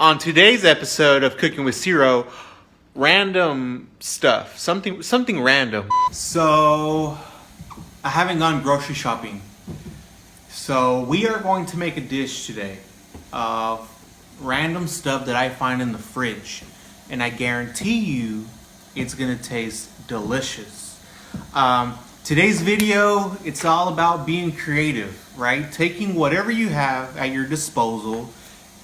On today's episode of Cooking with Ciro, random stuff, something random. So, I haven't gone grocery shopping. So, we are going to make a dish today of random stuff that I find in the fridge. And I guarantee you, it's gonna taste delicious. Today's video, it's all about being creative, right? Taking whatever you have at your disposal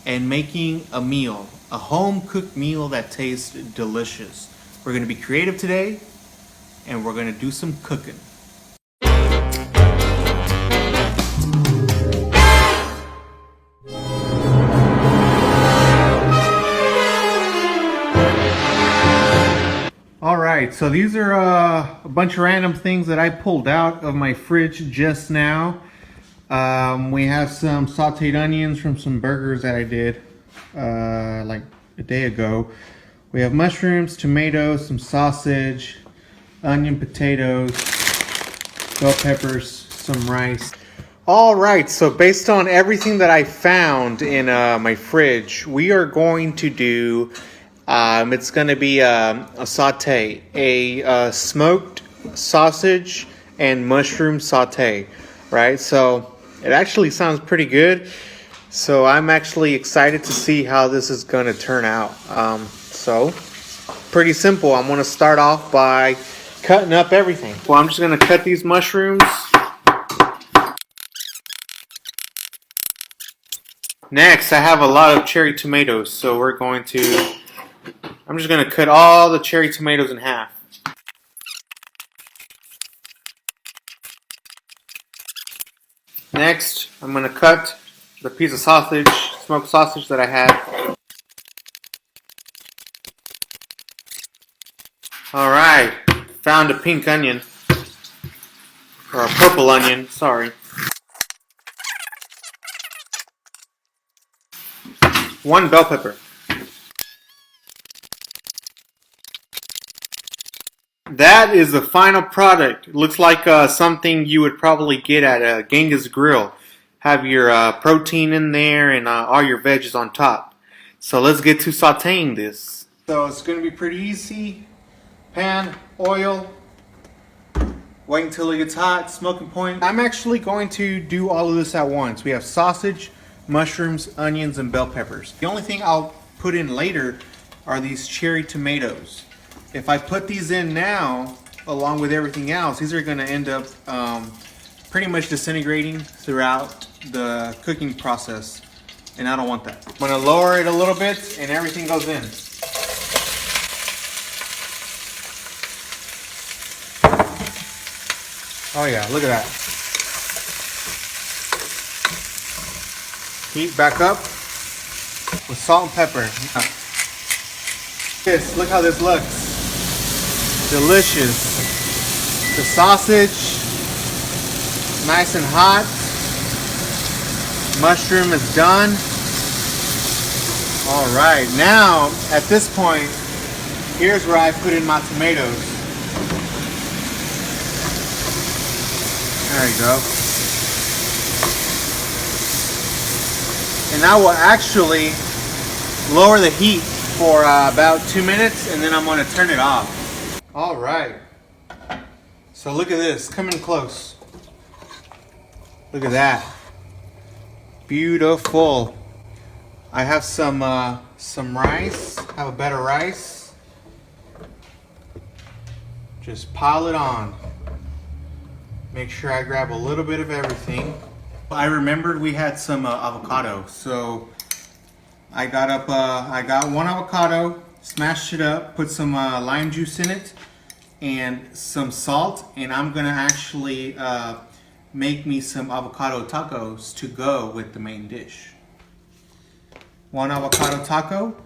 and making a meal, a home-cooked meal that tastes delicious. We're gonna be creative today, and we're gonna do some cooking. Alright, so these are a bunch of random things that I pulled out of my fridge just now. We have some sauteed onions from some burgers that I did like a day ago. We have mushrooms, tomatoes, some sausage, onion, potatoes, bell peppers, some rice. Alright, so based on everything that I found in my fridge, we are going to do it's going to be a saute, a smoked sausage and mushroom saute, right? So it actually sounds pretty good. So I'm actually excited to see how this is going to turn out. So pretty simple. I'm going to start off by cutting up everything. Well, I'm just going to cut these mushrooms. Next, I have a lot of cherry tomatoes, so I'm just going to cut all the cherry tomatoes in half. Next, I'm going to cut the piece of sausage, smoked sausage that I had. Alright, found a pink onion, or a purple onion, sorry. One bell pepper. That is the final product. It looks like something you would probably get at a Genghis Grill. Have your protein in there and all your veggies on top. So let's get to sauteing this. So it's going to be pretty easy. Pan, oil, wait until it gets hot, smoking point. I'm actually going to do all of this at once. We have sausage, mushrooms, onions, and bell peppers. The only thing I'll put in later are these cherry tomatoes. If I put these in now, along with everything else, these are going to end up pretty much disintegrating throughout the cooking process, and I don't want that. I'm going to lower it a little bit, and everything goes in. Oh yeah, look at that. Heat back up with salt and pepper. Look how this looks. Delicious. The sausage, nice and hot. Mushroom is done. All right, now at this point, here's where I put in my tomatoes. There you go. And I will actually lower the heat for about 2 minutes, and then I'm going to turn it off. All right. So look at this. Come in close. Look at that. Beautiful. I have some rice. I have a bed of rice. Just pile it on. Make sure I grab a little bit of everything. I remembered we had some avocado, so I got one avocado, smashed it up, put some lime juice in it, and some salt, and I'm gonna actually make me some avocado tacos to go with the main dish. One avocado taco,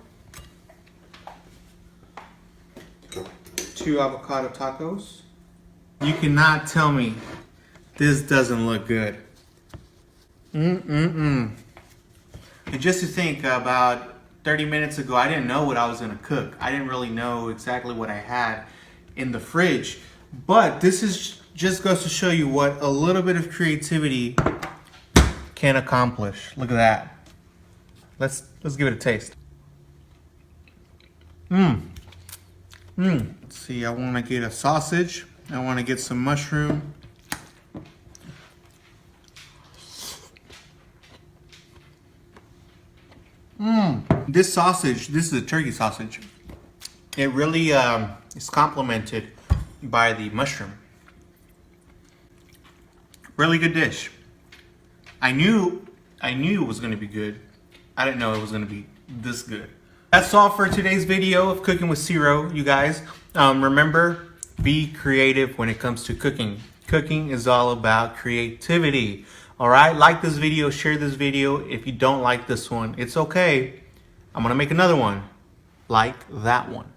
2 avocado tacos. You cannot tell me this doesn't look good. And just to think, about 30 minutes ago, I didn't know what I was gonna cook. I didn't really know exactly what I had in the fridge. But this is just goes to show you what a little bit of creativity can accomplish. Look at that. Let's give it a taste. Let's see, I want to get a sausage. I want to get some mushroom. This sausage, this is a turkey sausage. It really is complemented by the mushroom. Really good dish. I knew it was going to be good. I didn't know it was going to be this good. That's all for today's video of Cooking with Ciro, you guys. Remember, be creative when it comes to cooking. Cooking is all about creativity. All right, like this video, share this video. If you don't like this one, it's okay. I'm going to make another one like that one.